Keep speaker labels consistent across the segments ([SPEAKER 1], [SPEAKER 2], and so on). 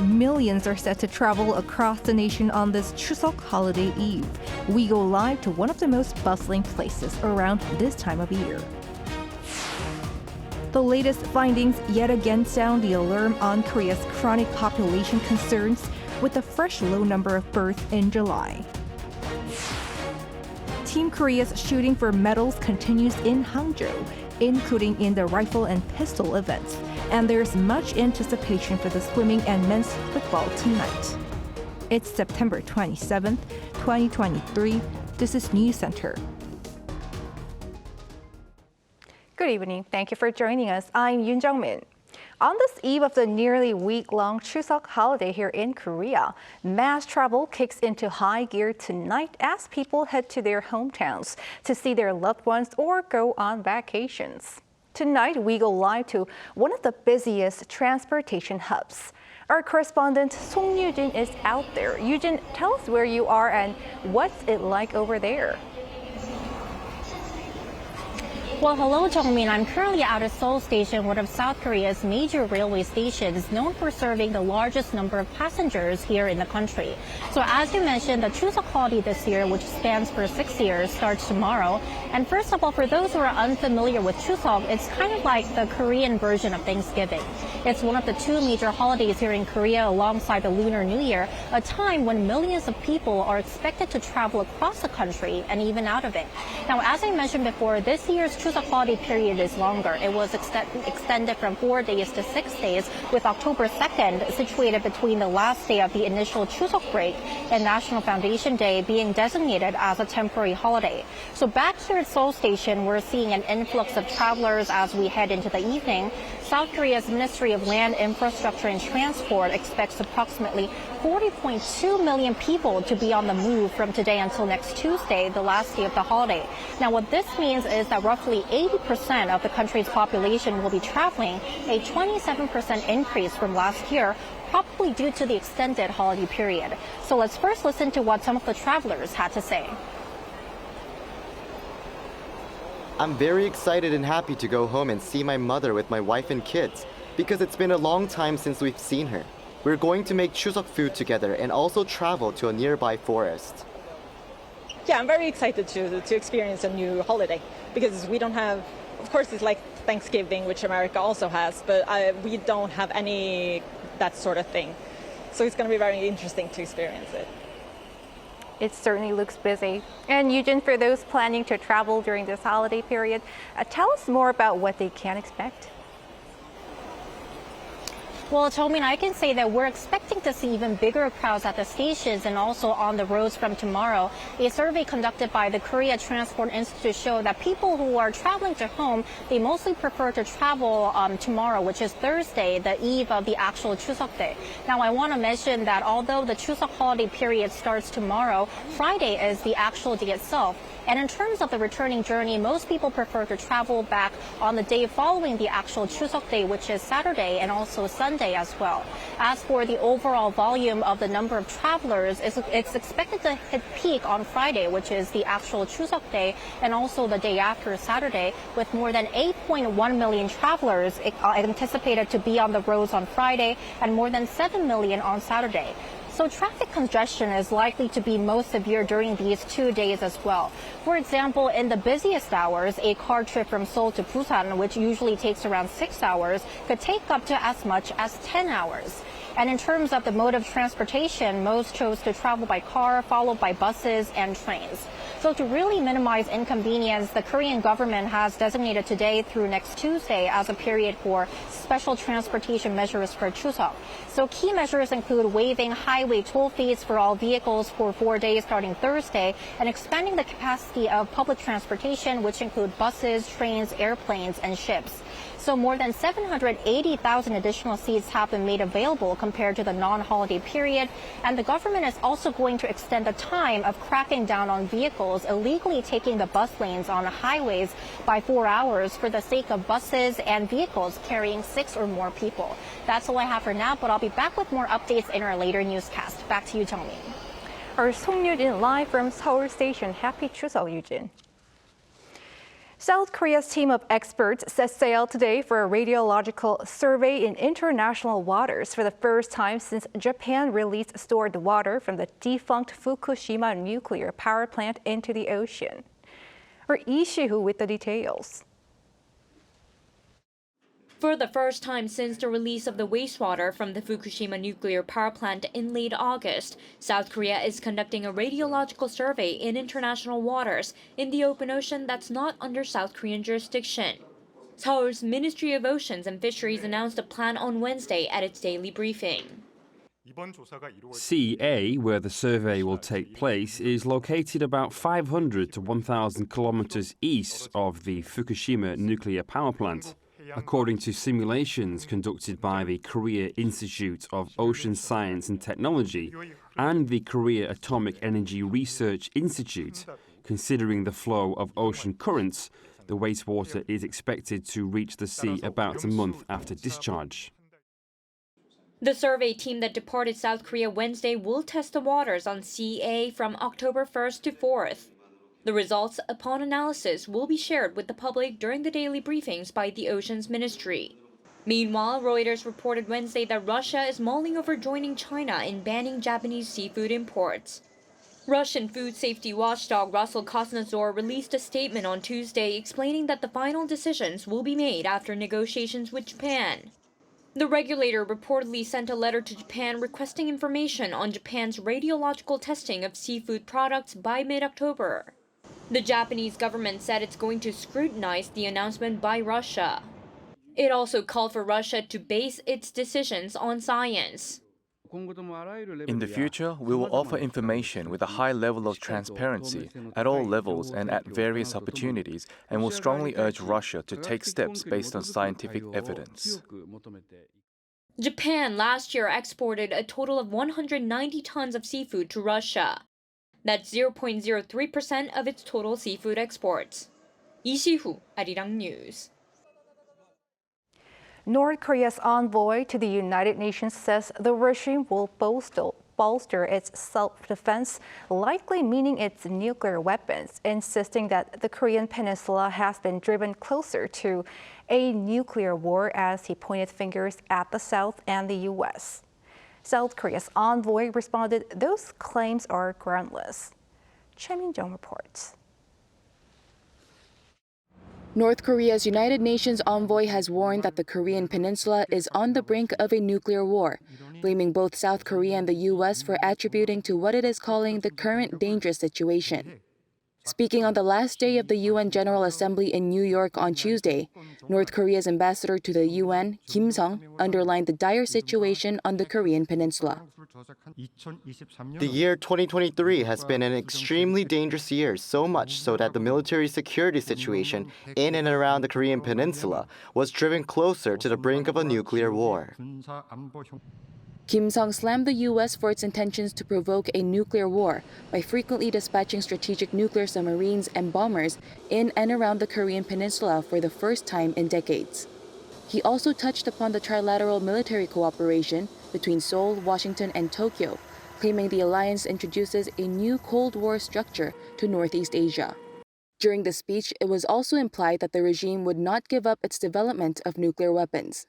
[SPEAKER 1] Millions are set to travel across the nation on this Chuseok holiday eve. We go live to one of the most bustling places around this time of year. The latest findings yet again sound the alarm on Korea's chronic population concerns with a fresh low number of births in July. Team Korea's shooting for medals continues in Hangzhou, including in the rifle and pistol events. And there's much anticipation for the swimming and men's football tonight. It's September 27th, 2023. This is News Center. Good evening. Thank you for joining us. I'm Yoon Jung-min. On this eve of the nearly week-long Chuseok holiday here in Korea, mass travel kicks into high gear tonight as people head to their hometowns to see their loved ones or go on vacations. Tonight, we go live to one of the busiest transportation hubs. Our correspondent Song Yoo-jin is out there. Yoo-jin, tell us where you are and what's it like over there?
[SPEAKER 2] Well, hello, Jung-min. I'm currently out at Seoul Station, one of South Korea's major railway stations, known for serving the largest number of passengers here in the country. So as you mentioned, the Chuseok holiday this year, which spans for 6 years, starts tomorrow. And first of all, for those who are unfamiliar with Chuseok, it's kind of like the Korean version of Thanksgiving. It's one of the two major holidays here in Korea alongside the Lunar New Year, a time when millions of people are expected to travel across the country and even out of it. Now, as I mentioned before, this year's Chuseok holiday period is longer. It was extended from 4 days to 6 days, with October 2nd situated between the last day of the initial Chuseok break and National Foundation Day being designated as a temporary holiday. So back here at Seoul Station, we're seeing an influx of travelers as we head into the evening. South Korea's Ministry of Land, Infrastructure and Transport expects approximately 40.2 million people to be on the move from today until next Tuesday, the last day of the holiday. Now, what this means is that roughly 80% of the country's population will be traveling, a 27% increase from last year, probably due to the extended holiday period. So let's first listen to what some of the travelers had to say.
[SPEAKER 3] I'm very excited and happy to go home and see my mother with my wife and kids, because it's been a long time since we've seen her. We're going to make Chuseok food together and also travel to a nearby forest.
[SPEAKER 4] Yeah, I'm very excited to experience a new holiday, because we don't have, of course it's like Thanksgiving, which America also has, but we don't have any that sort of thing. So it's going to be very interesting to experience it.
[SPEAKER 1] It certainly looks busy. And Yoo-jin, for those planning to travel during this holiday period, tell us more about what they can expect.
[SPEAKER 2] Well, Jung-min, I can say that we're expecting to see even bigger crowds at the stations and also on the roads from tomorrow. A survey conducted by the Korea Transport Institute showed that people who are traveling to home, they mostly prefer to travel tomorrow, which is Thursday, the eve of the actual Chuseok day. Now, I want to mention that although the Chuseok holiday period starts tomorrow, Friday is the actual day itself. And in terms of the returning journey, most people prefer to travel back on the day following the actual Chuseok day, which is Saturday and also Sunday as well. As for the overall volume of the number of travelers, it's expected to hit peak on Friday, which is the actual Chuseok day, and also the day after Saturday, with more than 8.1 million travelers anticipated to be on the roads on Friday and more than 7 million on Saturday. So traffic congestion is likely to be most severe during these 2 days as well. For example, in the busiest hours, a car trip from Seoul to Busan, which usually takes around 6 hours, could take up to as much as 10 hours. And in terms of the mode of transportation, most chose to travel by car, followed by buses and trains. So to really minimize inconvenience, the Korean government has designated today through next Tuesday as a period for special transportation measures for Chuseok. So key measures include waiving highway toll fees for all vehicles for 4 days starting Thursday and expanding the capacity of public transportation, which include buses, trains, airplanes, and ships. So more than 780,000 additional seats have been made available compared to the non-holiday period. And the government is also going to extend the time of cracking down on vehicles illegally taking the bus lanes on highways by 4 hours for the sake of buses and vehicles carrying 6 or more people. That's all I have for now, but I'll be back with more updates in our later newscast. Back to you, Jung-min.
[SPEAKER 1] Our Song Yoo-jin live from Seoul Station. Happy Chuseok, Yoo-jin. South Korea's team of experts set sail today for a radiological survey in international waters for the first time since Japan released stored water from the defunct Fukushima nuclear power plant into the ocean. Lee Jae-myung with the details.
[SPEAKER 5] For the first time since the release of the wastewater from the Fukushima nuclear power plant in late August, South Korea is conducting a radiological survey in international waters in the open ocean that's not under South Korean jurisdiction. Seoul's Ministry of Oceans and Fisheries announced a plan on Wednesday at its daily briefing.
[SPEAKER 6] CA, where the survey will take place, is located about 500 to 1,000 kilometers east of the Fukushima nuclear power plant. According to simulations conducted by the Korea Institute of Ocean Science and Technology and the Korea Atomic Energy Research Institute, considering the flow of ocean currents, the wastewater is expected to reach the sea about a month after discharge.
[SPEAKER 5] The survey team that departed South Korea Wednesday will test the waters on CA from October 1st to 4th. The results, upon analysis, will be shared with the public during the daily briefings by the Oceans Ministry. Meanwhile, Reuters reported Wednesday that Russia is mulling over joining China in banning Japanese seafood imports. Russian food safety watchdog Russell Krasnozor released a statement on Tuesday explaining that the final decisions will be made after negotiations with Japan. The regulator reportedly sent a letter to Japan requesting information on Japan's radiological testing of seafood products by mid-October. The Japanese government said it's going to scrutinize the announcement by Russia. It also called for Russia to base its decisions on science.
[SPEAKER 7] In the future, we will offer information with a high level of transparency at all levels and at various opportunities, and will strongly urge Russia to take steps based on scientific evidence.
[SPEAKER 5] Japan last year exported a total of 190 tons of seafood to Russia. That's 0.03% of its total seafood exports. Lee Jae-myung, Arirang News.
[SPEAKER 1] North Korea's envoy to the United Nations says the regime will bolster its self-defense, likely meaning its nuclear weapons, insisting that the Korean peninsula has been driven closer to a nuclear war as he pointed fingers at the South and the U.S. South Korea's envoy responded, those claims are groundless. Choi Min-jung reports.
[SPEAKER 8] North Korea's United Nations envoy has warned that the Korean peninsula is on the brink of a nuclear war, blaming both South Korea and the U.S. for attributing to what it is calling the current dangerous situation. Speaking on the last day of the UN General Assembly in New York on Tuesday, North Korea's ambassador to the UN, Kim Sung, underlined the dire situation on the Korean peninsula.
[SPEAKER 3] The year 2023 has been an extremely dangerous year, so much so that the military security situation in and around the Korean peninsula was driven closer to the brink of a nuclear war.
[SPEAKER 8] Kim Sung slammed the U.S. for its intentions to provoke a nuclear war by frequently dispatching strategic nuclear submarines and bombers in and around the Korean peninsula for the first time in decades. He also touched upon the trilateral military cooperation between Seoul, Washington, and Tokyo, claiming the alliance introduces a new Cold War structure to Northeast Asia. During the speech, it was also implied that the regime would not give up its development of nuclear weapons.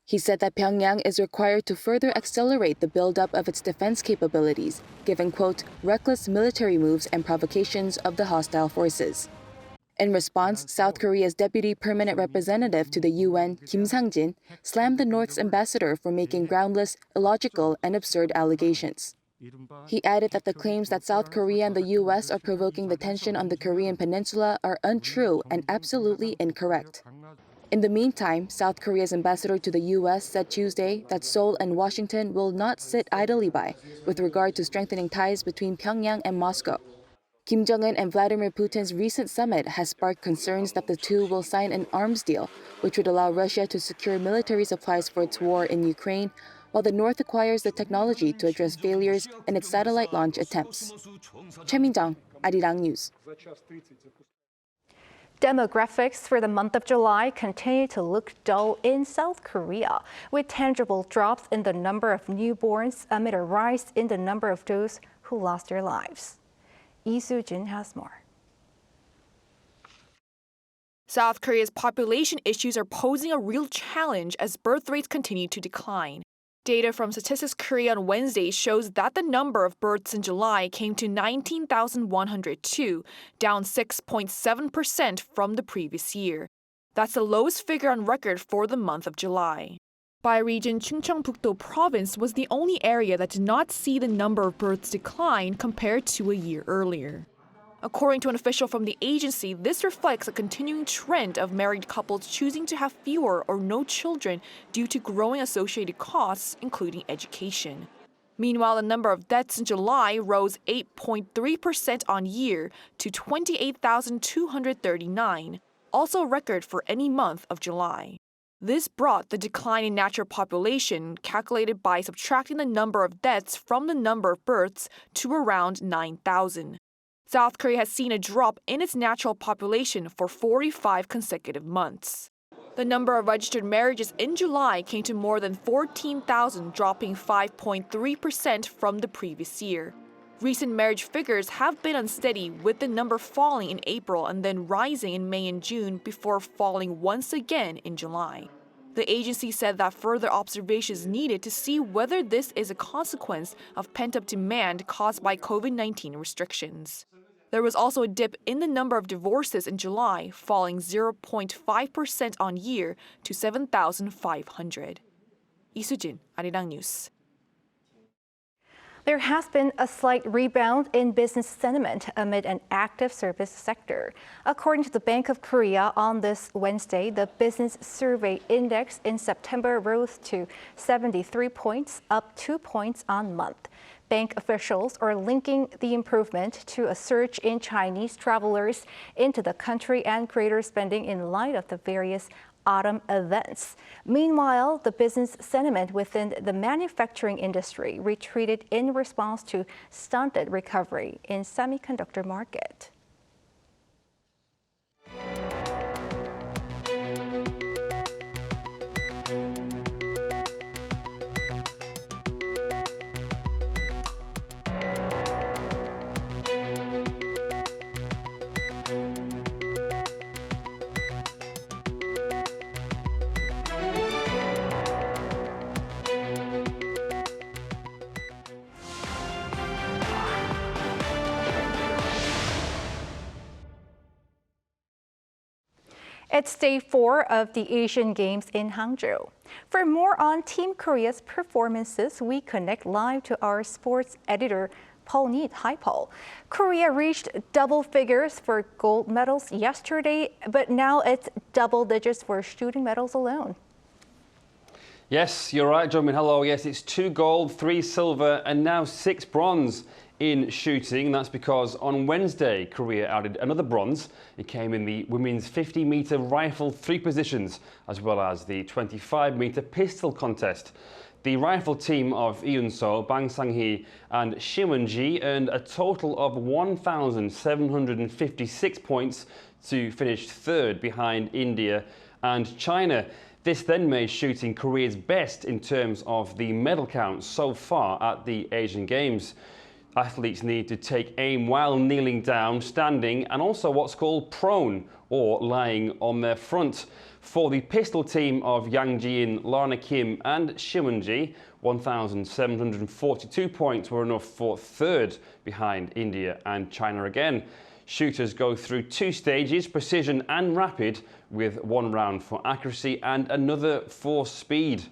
[SPEAKER 8] He said that Pyongyang is required to further accelerate the buildup of its defense capabilities, given, quote, reckless military moves and provocations of the hostile forces. In response, South Korea's deputy permanent representative to the UN, Kim Sang-jin, slammed the North's ambassador for making groundless, illogical, and absurd allegations. He added that the claims that South Korea and the U.S. are provoking the tension on the Korean peninsula are untrue and absolutely incorrect. In the meantime, South Korea's ambassador to the U.S. said Tuesday that Seoul and Washington will not sit idly by with regard to strengthening ties between Pyongyang and Moscow. Kim Jong-un and Vladimir Putin's recent summit has sparked concerns that the two will sign an arms deal, which would allow Russia to secure military supplies for its war in Ukraine, while the North acquires the technology to address failures in its satellite launch attempts. Choi Min-jung, Arirang News.
[SPEAKER 1] Demographics for the month of July continue to look dull in South Korea, with tangible drops in the number of newborns amid a rise in the number of those who lost their lives. Lee Soo-jin has more.
[SPEAKER 9] South Korea's population issues are posing a real challenge as birth rates continue to decline. Data from Statistics Korea on Wednesday shows that the number of births in July came to 19,102, down 6.7% from the previous year. That's the lowest figure on record for the month of July. By region, Chungcheongbuk-do province was the only area that did not see the number of births decline compared to a year earlier. According to an official from the agency, this reflects a continuing trend of married couples choosing to have fewer or no children due to growing associated costs, including education. Meanwhile, the number of deaths in July rose 8.3% on year to 28,239, also a record for any month of July. This brought the decline in natural population, calculated by subtracting the number of deaths from the number of births, to around 9,000. South Korea has seen a drop in its natural population for 45 consecutive months. The number of registered marriages in July came to more than 14,000, dropping 5.3% from the previous year. Recent marriage figures have been unsteady, with the number falling in April and then rising in May and June before falling once again in July. The agency said that further observation is needed to see whether this is a consequence of pent-up demand caused by COVID-19 restrictions. There was also a dip in the number of divorces in July, falling 0.5% on year to 7,500. 이수진, Arirang News.
[SPEAKER 1] There has been a slight rebound in business sentiment amid an active service sector. According to the Bank of Korea, on this Wednesday, the Business Survey Index in September rose to 73 points, up 2 points on month. Bank officials are linking the improvement to a surge in Chinese travelers into the country and greater spending in light of the various autumn events. Meanwhile, the business sentiment within the manufacturing industry retreated in response to stunted recovery in semiconductor market. It's day 4 of the Asian Games in Hangzhou. For more on Team Korea's performances, we connect live to our sports editor, Paul Neat. Hi, Paul. Korea reached double figures for gold medals yesterday, but now it's double digits for shooting medals alone.
[SPEAKER 6] Yes, you're right, Jungmin. Hello. Yes, it's 2 gold, 3 silver, and now 6 bronze in shooting. That's because on Wednesday, Korea added another bronze. It came in the women's 50-meter rifle 3 positions, as well as the 25-meter pistol contest. The rifle team of Eun-so, Bang Sang-hee and Shim Eun-ji earned a total of 1,756 points to finish 3rd behind India and China. This then made shooting Korea's best in terms of the medal count so far at the Asian Games. Athletes need to take aim while kneeling down, standing, and also what's called prone, or lying on their front. For the pistol team of Yang Ji-in, Lana Kim and Shim Eun-ji, 1,742 points were enough for 3rd behind India and China again. Shooters go through 2 stages, precision and rapid, with 1 round for accuracy and another for speed.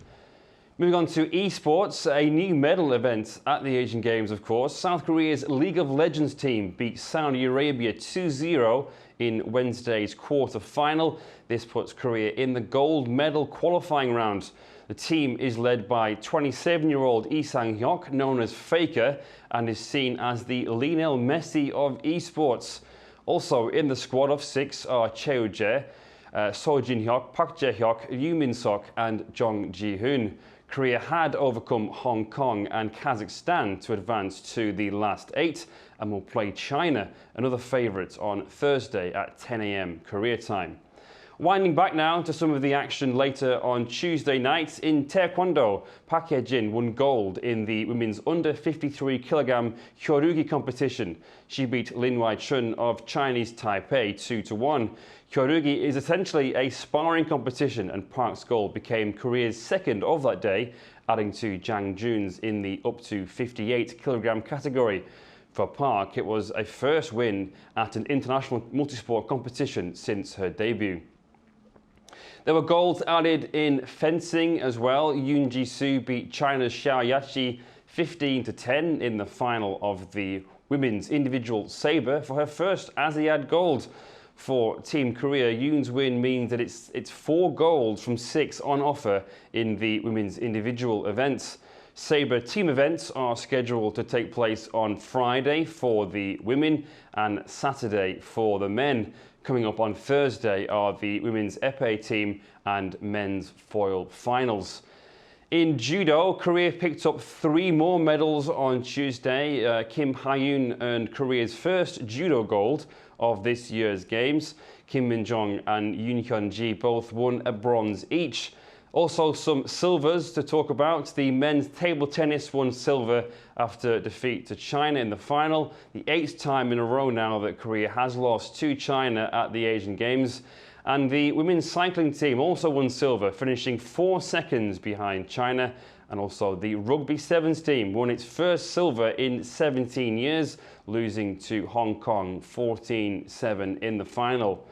[SPEAKER 6] Moving on to esports, a new medal event at the Asian Games, of course. South Korea's League of Legends team beat Saudi Arabia 2-0 in Wednesday's quarter-final. This puts Korea in the gold medal qualifying round. The team is led by 27-year-old Lee Sang-hyuk, known as Faker, and is seen as the Lionel Messi of esports. Also in the squad of 6 are Cheo Jae, So Jin-hyuk, Park Jae-hyuk, Yoo Min-sok and Jung Ji-hoon. Korea had overcome Hong Kong and Kazakhstan to advance to the last 8 and will play China, another favourite, on Thursday at 10 a.m. Korea time. Winding back now to some of the action later on Tuesday night. In Taekwondo, Park Hye-jin won gold in the women's under 53 kg Hyorugi competition. She beat Lin Wai-chun of Chinese Taipei 2-1. Kyoryugi is essentially a sparring competition, and Park's gold became Korea's second of that day, adding to Jang Jun's in the up to 58 kilogram category. For Park, it was a first win at an international multisport competition since her debut. There were golds added in fencing as well. Yoon Ji-soo beat China's Xiao Yachi 15-10 in the final of the women's individual sabre for her first ASEAN gold. For Team Korea, Yoon's win means that it's 4 golds from 6 on offer in the women's individual events. Sabre team events are scheduled to take place on Friday for the women and Saturday for the men. Coming up on Thursday are the women's épée team and men's foil finals. In judo, Korea picked up 3 more medals on Tuesday. Kim Ha-yoon earned Korea's first judo gold of this year's games. Kim Min-jong and Yoon Hyun-ji both won a bronze each. Also some silvers to talk about. The men's table tennis won silver after defeat to China in the final, the 8th time in a row now that Korea has lost to China at the Asian Games. And the women's cycling team also won silver, finishing 4 seconds behind China. And also the rugby sevens team won its first silver in 17 years, losing to Hong Kong 14-7 in the final.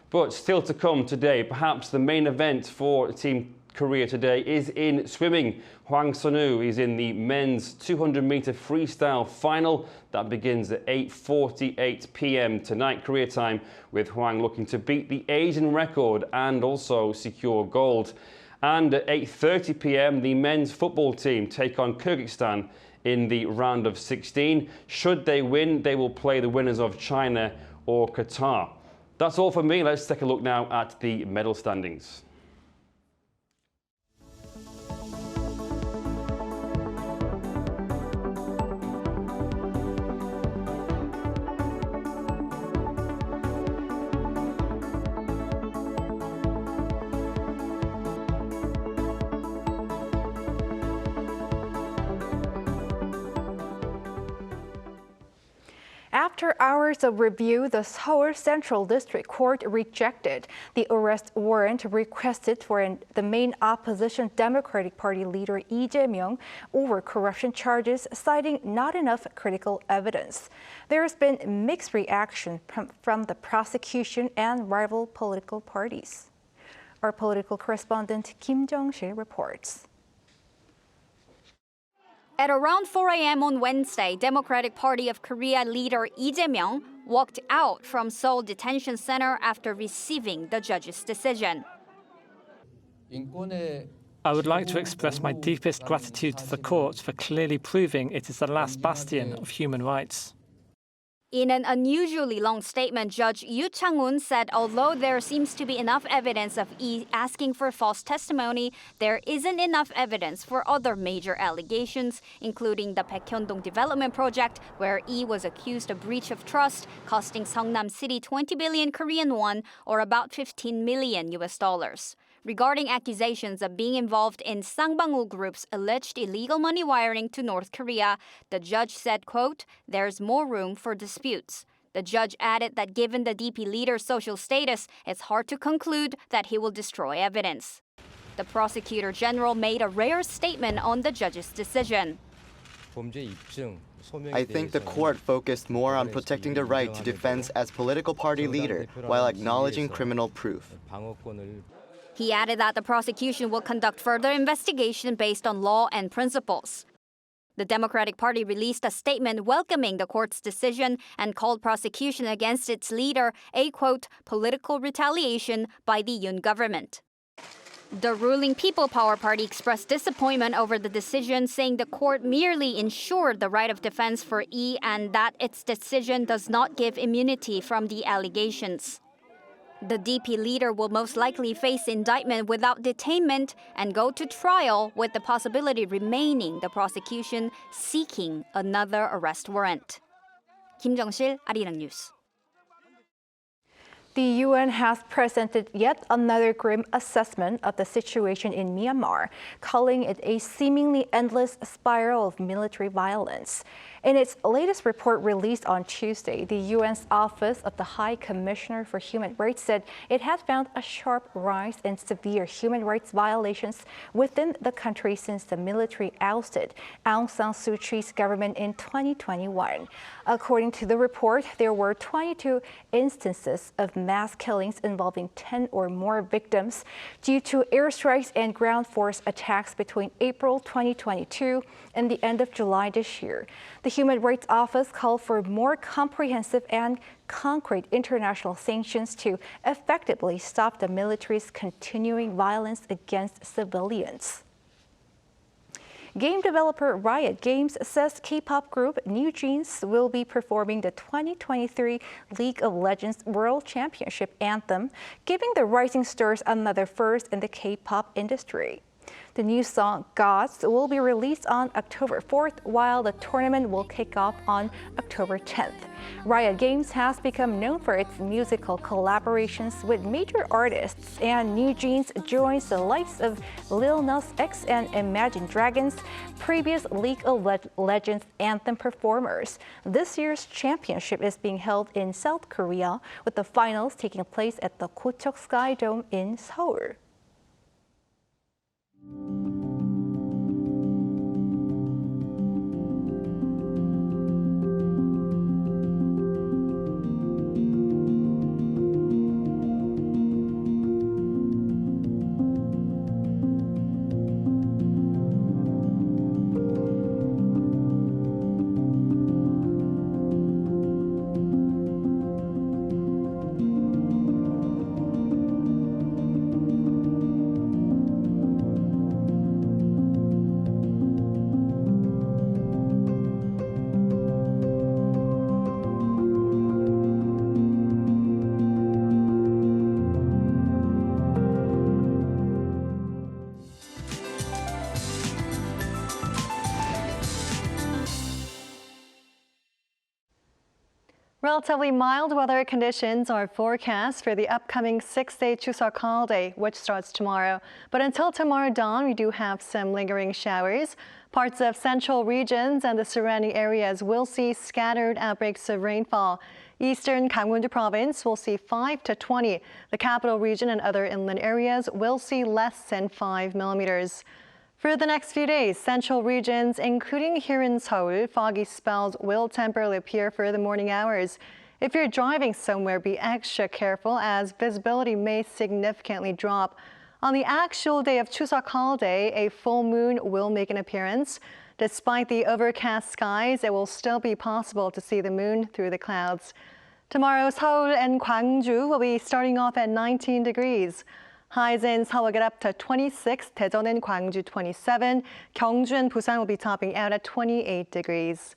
[SPEAKER 6] But still to come today, perhaps the main event for Team Korea today is in swimming. Hwang Sun-woo is in the men's 200-meter freestyle final that begins at 8:48 p.m. tonight Korea time, with Hwang looking to beat the Asian record and also secure gold. And at 8:30 p.m. the men's football team take on Kyrgyzstan in the round of 16. Should they win, they will play the winners of China or Qatar. That's all for me. Let's take a look now at the medal standings.
[SPEAKER 1] After hours of review, the Seoul Central District Court rejected the arrest warrant requested for the main opposition Democratic Party leader Lee Jae-myung over corruption charges, citing not enough critical evidence. There has been mixed reaction from the prosecution and rival political parties. Our political correspondent Kim Jong-sil reports.
[SPEAKER 10] At around 4 a.m. on Wednesday, Democratic Party of Korea leader Lee Jae-myung walked out from Seoul Detention Center after receiving the judge's decision.
[SPEAKER 11] I would like to express my deepest gratitude to the court for clearly proving it is the last bastion of human rights.
[SPEAKER 10] In an unusually long statement, Judge Yoo Chang-un said although there seems to be enough evidence of Lee asking for false testimony, there isn't enough evidence for other major allegations, including the Baekhyundong development project, where Lee was accused of breach of trust, costing Seongnam City 20 billion Korean won, or about $15 million. Regarding accusations of being involved in Sangbang-woo Group's alleged illegal money wiring to North Korea, the judge said, quote, "There's more room for disputes." The judge added that given the DP leader's social status, it's hard to conclude that he will destroy evidence. The prosecutor general made a rare statement on the judge's decision.
[SPEAKER 3] I think the court focused more on protecting the right to defense as political party leader while acknowledging criminal proof.
[SPEAKER 10] He added that the prosecution will conduct further investigation based on law and principles. The Democratic Party released a statement welcoming the court's decision and called prosecution against its leader a, quote, political retaliation by the Yoon government. The ruling People Power Party expressed disappointment over the decision, saying the court merely ensured the right of defense for Lee and that its decision does not give immunity from the allegations. The DP leader will most likely face indictment without detainment and go to trial, with the possibility remaining the prosecution seeking another arrest warrant. Kim Jong-sil, Arirang News.
[SPEAKER 1] The UN has presented yet another grim assessment of the situation in Myanmar, calling it a seemingly endless spiral of military violence. In its latest report released on Tuesday, the UN's Office of the High Commissioner for Human Rights said it had found a sharp rise in severe human rights violations within the country since the military ousted Aung San Suu Kyi's government in 2021. According to the report, there were 22 instances of mass killings involving 10 or more victims due to airstrikes and ground force attacks between April 2022 and the end of July this year. The Human Rights Office called for more comprehensive and concrete international sanctions to effectively stop the military's continuing violence against civilians. Game developer Riot Games says K-pop group NewJeans will be performing the 2023 League of Legends World Championship anthem, giving the rising stars another first in the K-pop industry. The new song, Gods, will be released on October 4th, while the tournament will kick off on October 10th. Riot Games has become known for its musical collaborations with major artists, and NewJeans joins the likes of Lil Nas X and Imagine Dragons, previous League of Legends anthem performers. This year's championship is being held in South Korea, with the finals taking place at the Chuseok Sky Dome in Seoul.
[SPEAKER 12] Relatively mild weather conditions are forecast for the upcoming 6-day Chuseok holiday, which starts tomorrow. But until tomorrow dawn, we do have some lingering showers. Parts of central regions and the surrounding areas will see scattered outbreaks of rainfall. Eastern Gangwon-do province will see 5 to 20. The capital region and other inland areas will see less than 5 millimeters. For the next few days, central regions, including here in Seoul, foggy spells will temporarily appear for the morning hours. If you're driving somewhere, be extra careful as visibility may significantly drop. On the actual day of Chuseok holiday, a full moon will make an appearance. Despite the overcast skies, it will still be possible to see the moon through the clouds. Tomorrow, Seoul and Gwangju will be starting off at 19 degrees. Highs in Seoul will get up to 26, Daejeon and Gwangju 27, Gyeongju and Busan will be topping out at 28 degrees.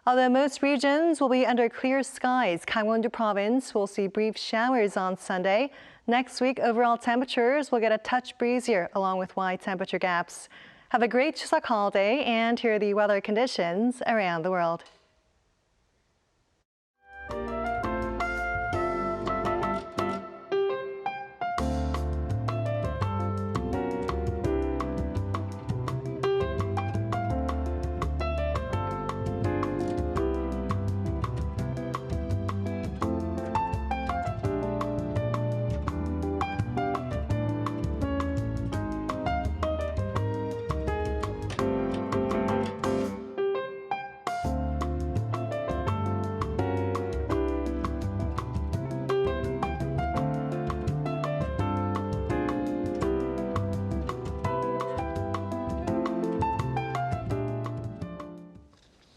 [SPEAKER 12] Although most regions will be under clear skies, Gangwon-do province will see brief showers on Sunday. Next week, overall temperatures will get a touch breezier along with wide temperature gaps. Have a great Chuseok holiday, and here are the weather conditions around the world.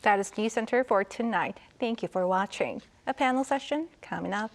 [SPEAKER 1] That is News Center for tonight. Thank you for watching. A panel session coming up.